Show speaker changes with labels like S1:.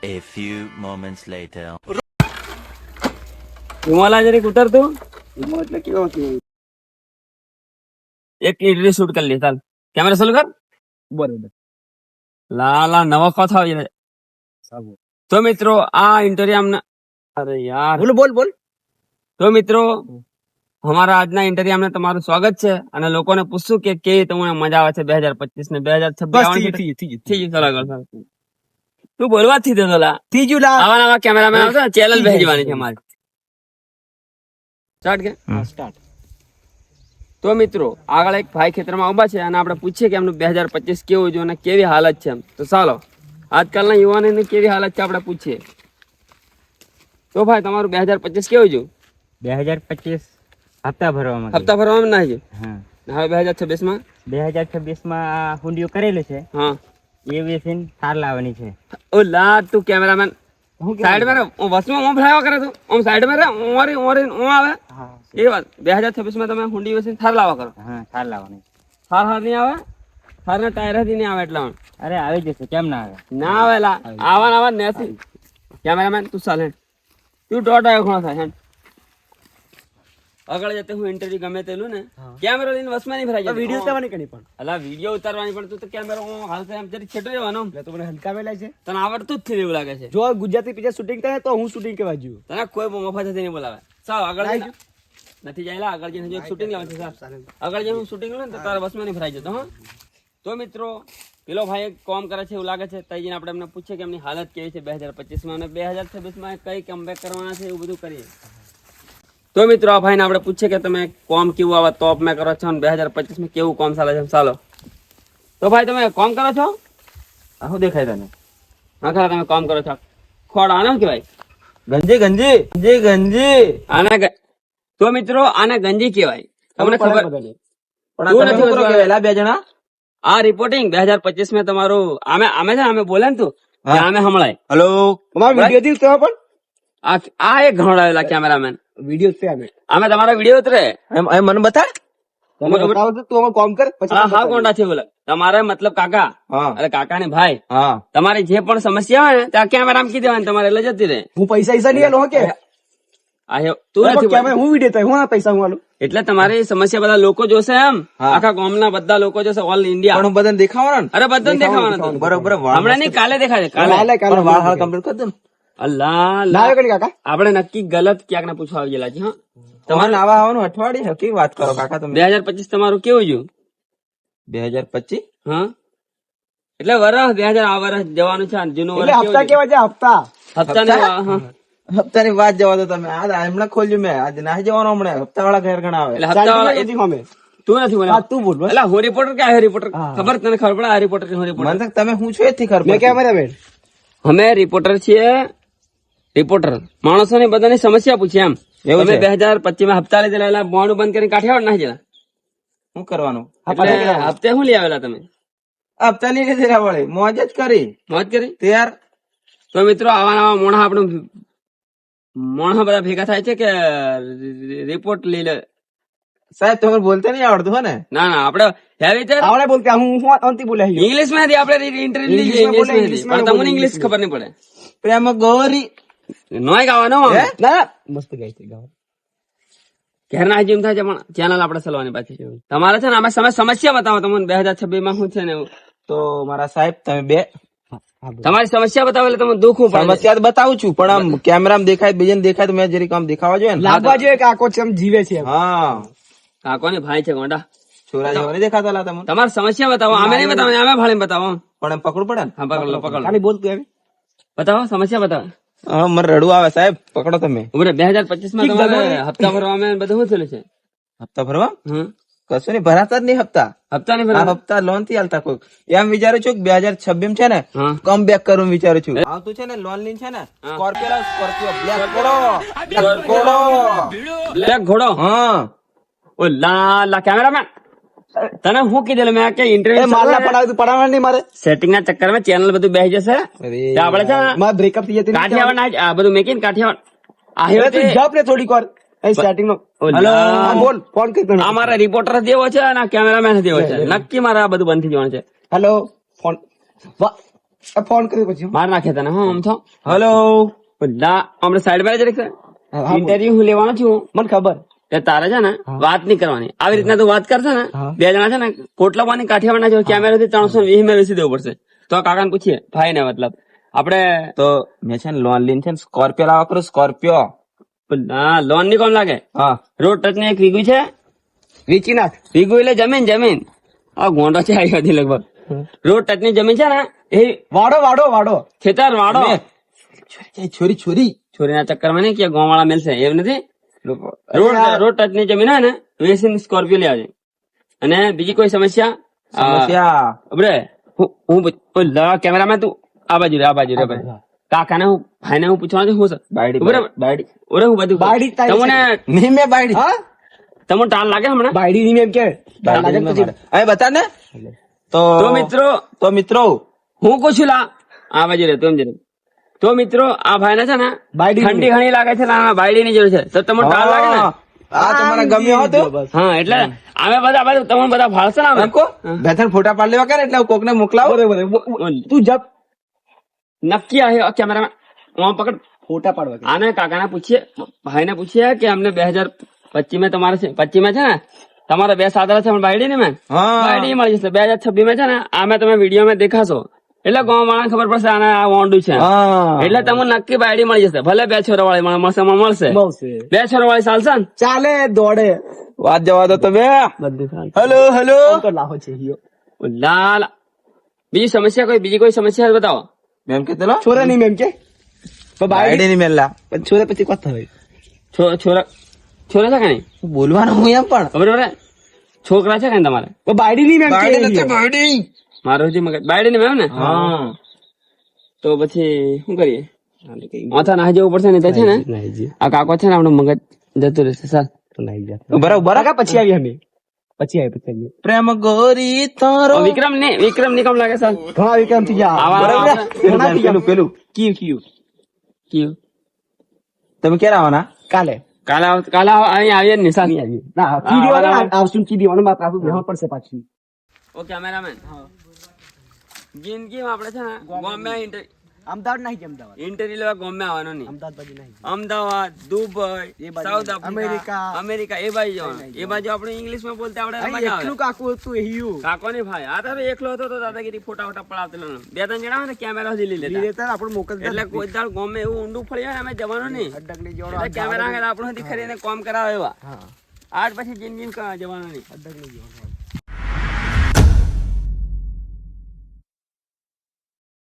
S1: A few moments later.
S2: Vimala જરીક ઉતર તું
S3: એટલે કેવો કેવો
S2: એક ઇન્ટરવ્યુ શૂટ કરી લે ચાલ કેમેરા ચાલુ કર
S3: બરોબર
S2: લાલા નવો કથા આવી જાય.
S3: સાબુ
S2: તો મિત્રો આ ઇન્ટરવ્યુ અમને અરે યાર
S3: બોલ બોલ
S2: તો મિત્રો અમારા આજના ઇન્ટરવ્યુ અમને તમારું સ્વાગત છે અને લોકોને પૂછશું કે કેવી તમને મજા આવે છે 2025 ને 2026 થઈ ગયું ચાલો આગળ ચાલો. તું બોલવા જ થી દેતો લા
S3: ત્રીજું લા
S2: આવા નવા કેમેરામેન આવશે ને ચેનલ ભેજવાની છે અમારી સ્ટાર્ટ કે
S3: સ્ટાર્ટ
S2: તો મિત્રો આગળ એક ભાઈ ખેતરમાં ઉભા છે અને આપણે પૂછીએ કે એમનું 2025 કેવું છે અને કેવી હાલત છે એમ. તો ચાલો આજકાલના યુવાનોની કેવી હાલત છે આપણે પૂછીએ. તો ભાઈ તમારું 2025 કેવું છે?
S4: 2025 હપ્તા ભરવામાં
S2: હપ્તા ભરવામાં ના છે
S4: હા
S2: હવે 2026 માં
S4: 2026 માં હુંડીઓ કરેલું છે
S2: હા
S4: એ વેચીને થાર લાવવાની છે.
S2: ઓ લા તું કેમેરામેન સાઈડ માં રહે વસમાં ઓમ ફ્લાયો કરે તું ઓમ સાઈડ માં રહે ઓરી ઓરી ઓમ આવે
S4: હા
S2: એ વાત 2026 માં તમે હુંડી વેચીને થાર લાવવા કરો
S4: હા થાર લાવવાની છે.
S2: થાર હાર નહીં આવે થાર ના ટાયર જ નહીં આવે એટલા
S4: અરે આવી જશે કેમ ના આવે
S2: ના આવે લા આવા નેસી કેમેરામેન તું ચાલ હેડ તું ડોટ આવ્યો ઘણો થાય હેડ આગળ જતે હું ઇન્ટરવ્યુ ગમે તેલું ને કેમેરો લઈને વસમાં નહીં ભરાઈ જાય
S3: વિડિયો ઉતારવાની કણી પણ
S2: અલા વિડિયો ઉતારવાની પણ તું તો કેમેરો હાલશે એમ જરી છેટો રહેવાનો
S3: એટલે તો મને હલકાવેલા છે
S2: તને આવડતું જ થી એવું લાગે છે
S3: જો ગુજરાતી પિક્ચર શૂટિંગ થાય તો હું શૂટિંગ કરવા જઉં
S2: તને કોઈ મફત નહીં બોલાવે સાવ આગળ જઈને નથી જાય આગળ જઈને જો શૂટિંગ આવે છે સાહેબ આગળ જઈને હું શૂટિંગ લઉં ને તો તારા વસમાં નહીં ભરાઈ જતો હા. તો મિત્રો પેલો ભાઈ કોમ કરે છે એવું લાગે છે તઈ જઈને આપણે એમને પૂછીએ કે એમની હાલત કેવી છે 2025 માં અને 2026 માં કઈ કમબેક કરવાના છે એવું બધું કરીએ. તો મિત્રો આ ભાઈને આપણે પૂછીએ કે તમે કોમ કેવું આવે ટોપ મેં કરો છો અને 2025 માં કેવું કોમ ચાલે છે ચાલો. તો ભાઈ તમે કોમ કરો છો
S4: શું દેખાય તને
S2: હા ખરા તમે કોમ કરો છો ખોડ આને શું કહેવાય
S4: ગંજી ગંજી ગંજી ગંજી
S2: આને તો મિત્રો આને ગંજી કહેવાય તમને ખબર
S4: પણ
S2: તું
S4: તમે
S2: નથી
S4: છોકરો
S2: બોલવા-
S4: કહેવાય બે જણા
S2: આ રિપોર્ટિંગ 2025 માં તમારું અમે છે ને અમે બોલે ને તું
S4: હા.
S2: અમે હમણાં
S4: હેલો
S3: અમારો વિડિયો થી ઉતારવા પણ
S2: આ એક ઘણો આવેલા કેમેરામેન
S3: વિડિયો છે અમે
S2: અમે તમારો વિડીયો ઉતરે
S4: એમ મને બતા
S3: તમે બતાવો તો તું અમે કોમ કર પછી
S2: હા હા કોંડા છે બોલે તમારે મતલબ કાકા
S4: હા
S2: અરે કાકા ને ભાઈ
S4: હા
S2: તમારી જે પણ સમસ્યા હોય ને ત્યાં કેમેરામાં કીધી દેવાની તમારે એટલે જતી રહે
S3: હું પૈસા નહીં આલો કે
S2: તું નથી બોલતો.
S3: હું વિડિયો થાય હું પૈસા હું આલું
S2: એટલે તમારી સમસ્યા બધા લોકો જોશે એમ
S4: હા.
S2: આખા ગામના બધા લોકો જોશે ઓલ ઇન્ડિયા
S4: પણ હું બધાને દેખાવાનો ને
S2: અરે બધાને દેખાવાના તું.
S4: બરોબર વાળ
S2: હમણાં નહીં કાલે દેખાડે કાલે
S3: કાલે
S4: પણ વાળ હાલ કમ્પ્લીટ કરી દો ને
S2: અલ્લાહ
S3: ના
S2: અલ્લાહ.
S3: આવે કણી કાકા
S2: આપણે નક્કી ગલત ક્યાંક ને પૂછવા આવી ગયેલા છે હા
S4: તમારે નાવા આવવાનું અઠવાડિયે કેવી વાત કરો કાકા તમે
S2: 2025 તમારું કેવું ગયું
S4: 2025
S2: હા એટલે વરસ 2000 આ વરસ જવાનું છે જૂનું
S3: એટલે
S2: વરસ
S3: હપ્તા કેવા છે હપ્તા
S2: હપ્તા હા
S4: હપ્તાની વાત જવા દો તમે આ હમણાં ખોલ્યું મેં આજે ના જવાનું હમણાં હપ્તા વાળા ઘર ઘણા આવે
S2: એટલે હપ્તા વાળા
S3: નથી અમે
S2: તું નથી બોલે
S3: હા, તું બોલ બસ.
S2: એટલે હું રિપોર્ટર કે આ રિપોર્ટર
S3: હા.
S2: ખબર તને ખબર પડે આ રિપોર્ટર કે હું રિપોર્ટર
S4: મને તો તમે હું છું એથી ખબર
S3: મેં કેમેરા બેન
S2: અમે રિપોર્ટર છીએ રિપોર્ટર માણસોની બધાની સમસ્યા પૂછી એમ
S4: એવું
S2: તમે
S4: છે?
S2: 2025 માં હપ્તા લીધેલા એટલે બોન્ડ બંધ કરીને કાઠિયાવાડ ના જલા
S4: શું કરવાનું
S2: એટલે હપ્તે શું લઈ આવેલા તમે
S4: હપ્તા ની લીધેલા વળે મોજ જ કરી
S2: મોજ કરી
S4: ત્યાર
S2: તો મિત્રો આવા નવા મોણા આપણું મોણા બધા ભેગા થાય છે કે રિપોર્ટ લઈ લે
S4: સાહેબ તમે બોલતા નહીં આવડતું હો ને
S2: ના ના આપડે હેવી રીતે
S3: આવડે બોલ કે હું અંતિ બોલે
S2: ઇંગ્લિશ માં આપણે ઇન્ટરવ્યુ લઈએ
S3: ઇંગ્લિશમાં બોલે,
S2: ઇંગ્લિશ માં
S3: ઇંગ્લિશમાં
S2: તમને
S3: બોલે,
S2: ઇંગ્લિશ ખબર નહીં પડે
S4: પ્રેમ ગોરી
S2: નોય ગાવાનો
S4: હે?
S3: ના મસ્ત ગાય છે ગાવ
S2: ઘેર ના જેમ થાય છે પણ ચેનલ આપણે ચલાવવાની પાછી તમારે છે ને અમે સમસ્યા બતાવો તમને 2026 માં શું છે ને એવું
S4: તો મારા સાહેબ તમે બે
S2: તમારી સમસ્યા બતાવો એટલે તમને દુઃખ પડે
S4: સમસ્યા તો બતાવું છું પણ આમ કેમેરામાં દેખાય બીજાને દેખાય તો મેં જરીક આમ દેખાવા જોઈએ ને
S3: લાગવા જોઈએ કે આખો ચમ જીવે છે એમ.
S4: હા
S2: કાકોને ભાઈ છે ગોંડા
S4: છોરા જેવા નહીં દેખાતા લા તમને
S2: તમારી સમસ્યા બતાવો અમે નહીં બતાવો અમે ભાળી બતાવો
S4: પણ એમ પકડવું પડે ને
S2: હા પકડ લો પકડ લો
S3: ખાલી બોલ તું એમ
S2: બતાવો સમસ્યા બતાવો
S4: હા મને રડવું આવે સાહેબ પકડો તમે
S2: ઉભરે 2025 માં તમારે હપ્તા ભરવામાં બધું શું થયેલું છે
S4: હપ્તા ભરવા
S2: હમ
S4: કશું નહીં ભરાતા જ નહીં હપ્તા
S2: હપ્તા નહીં
S4: આ
S2: ભરવા
S4: હપ્તા લોન થી હાલતા કોઈ એમ વિચારું છું કે 2026 છે ને
S2: હા
S4: કમ બેક કરું વિચારું છું આવતું છે ને લોન લીન છે ને સ્કોર્પિયો બ્લેક ઘોડો
S2: બ્લેક ઘોડો
S4: હા
S2: ઓ લા કેમેરામેન તને હું કીધેલું મેં કે
S3: એ
S2: ઇન્ટરવ્યુ
S3: માલના પડાવે તું પડાવવા નહીં મારે
S2: સેટિંગ ના ચક્કર માં ચેનલ બધું બેસી જશે
S4: અરે
S2: તે આપણે છે ને
S3: મારે બ્રેકઅપ થઈ જતી
S2: કાઠિયાવાડ ના આ બધું મેકીને કાઠિયાવાડ આવ્યો
S3: તું
S2: તે
S3: જપ રે થોડીક વાર સ્ટાર્ટિંગ નો
S2: ઓ
S4: હલો.
S2: લા.
S3: હા, બોલ ફોન કરી તને
S2: આ મારા રિપોર્ટર દેવો છે અને કેમેરામેન દેવો છે નક્કી મારે આ બધું બંધ થઈ જવાનું છે
S3: હેલો ફોન ફોન કર્યો પછી
S2: માર નાખે તને હા આમ તો
S4: હેલો
S2: બધા આપણે સાઈડ પર જ રાખે ઇન્ટરવ્યુ હું લેવાનો છું
S3: મને ખબર
S2: તે તારે છે ને વાત નહીં કરવાની આવી રીતના તું વાત કરશે ને બે જણા છે ને કોટલાવાની કાઠિયાવાડના જો કેમેરા થી 320 માં વેચી દેવું પડશે તો કાકાને પૂછીએ ભાઈ ને મતલબ આપણે
S4: તો મેં છે ને લોન લઈને છે ને સ્કોર્પિયો લાવવા કરું સ્કોર્પિયો
S2: લોન ની કોમ લાગે
S4: હા
S2: રોડ ટચ ને એક વીગુ છે
S3: વેચી નાખ
S2: વીગુ એટલે જમીન આ ગોંડો છે આવી હતી લગભગ રોડ ટચ ની જમીન છે ને એ
S3: વાડો
S2: ખેતર વાડો
S4: છોરી
S2: છોરીના ચક્કરમાં નહીં કે ગામ વાળા મેલશે એમ નથી રોડ ટચ ની જમીન હોય ને વેચીને સ્કોર્પિયો લે આવજે અને બીજી કોઈ સમસ્યા હું કેમેરામેન તું આ બાજુ રે ભાઈ કાકા ને હું ભાઈ ને હું પૂછવાનું છું શું
S4: બાયડી
S2: ઓરે હું બધું
S3: બાયડી તારી
S2: તમને
S4: નહીં મેં બાયડી
S3: હા
S2: તમને ટાળ લાગે હમણાં
S3: બાયડી ની એમ કે
S4: હવે બતા ને
S2: તો
S4: મિત્રો
S2: હું પૂછું લા આ બાજુ રે તું એમ તો મિત્રો આ ભાઈ ને છે ને ઠંડી ઘણી લાગે છે ને બાયડી ની જરૂર છે તો તમને ટાળ લાગે ને
S4: આ તમારે ગમ્યો હતો
S2: હા એટલે અમે બધા તમને બધા ભાળશે ને અમે
S4: બે ત્રણ ફોટા પાડ લેવા કરે એટલે કોક ને મોકલાવો
S3: તું જપ
S2: નક્કી आहे કેમેરામાં વहाँ પકડ
S3: ફોટા પાડવા
S2: આને કાકાને પૂછીએ ભાઈને પૂછીએ કે અમને 2025 માં તમારે છે 25 માં છે ને તમારા બે સાદરા છે બાયડી ને મેં બાયડી મળી જશે 2026 માં છે ને આમે તમે વિડીયો માં દેખાશો એટલે ગામ વાળાને ખબર પડશે આને આ વોન્ડું છે એટલે તમને નક્કી બાયડી મળી જશે ભલે બે છોરા વાળી મળશે બે છોરા વાળી ચાલશે ને
S3: ચાલે દોડે
S4: વાત જવા દો તમે હેલો
S3: તો લાહો છે
S2: લાલ બીજી કોઈ સમસ્યા બતાવો
S4: મેમ કે
S3: છોરા નહીં મેમ કે
S4: બાયડી ની મેલા
S3: પણ છોરા પછી વાત થાય
S2: છોરા છે કે નહીં
S4: બોલવાનું હું એમ પણ
S2: બરોબર છોકરા છે કે નહીં તમારે
S3: બાયડી ની મેમ કે
S4: બાયડી
S2: મારો જે મગજ બાયડી ને મેમ ને
S4: હા
S2: તો પછી શું કરીએ માથા નાહી જવું પડશે ને તો છે ને આ કાકો છે ને આપણું મગજ જતું રહેશે સર
S4: બરાબર
S3: પછી આવી અમે પછી આવી
S4: પ્રેમ ગોરી તારો
S2: વિક્રમ ની કામ લાગે સર
S3: ઘણા વિક્રમ થી ગયા
S4: પેલું કયું તમે ક્યારે આવવાના
S3: કાલે
S2: કાલે અહીંયા આવીએ ને સર
S3: ના કીડી આવશું કીડી માત્ર આવશું પડશે પાછી
S2: ઓ કેમેરામેન જિંદગીમાં આપણે છે ને ગમે
S3: અમદાવાદ નહીં કે અમદાવાદ
S2: ઇન્ટરવ્યુ લેવા ગમે આવવાનું નહીં
S3: અમદાવાદ બાજુ નહીં
S2: Ahmedabad Dubai south
S3: America
S2: America એ બાજુ જવાનું એ બાજુ આપણે ઇંગ્લિશ માં બોલતા આપણે
S3: એકલું કાકુ હતું એવું
S2: કાકો ને ભાઈ આ તારો એકલો હતો તો દાદાગીરી ફોટા પડાવતો બે ત્રણ જણા હોય ને કેમેરા લઈ લેતા
S3: આપણે મોકલ
S2: એટલે કોઈ દાડ ગમે એવું ઊંડું ફળી હોય ને અમે જવાનું નહીં એટલે કેમેરા આપણને ખરીને કામ કરાવે એવા આજ પછી જિંદગી જવાનું નહીં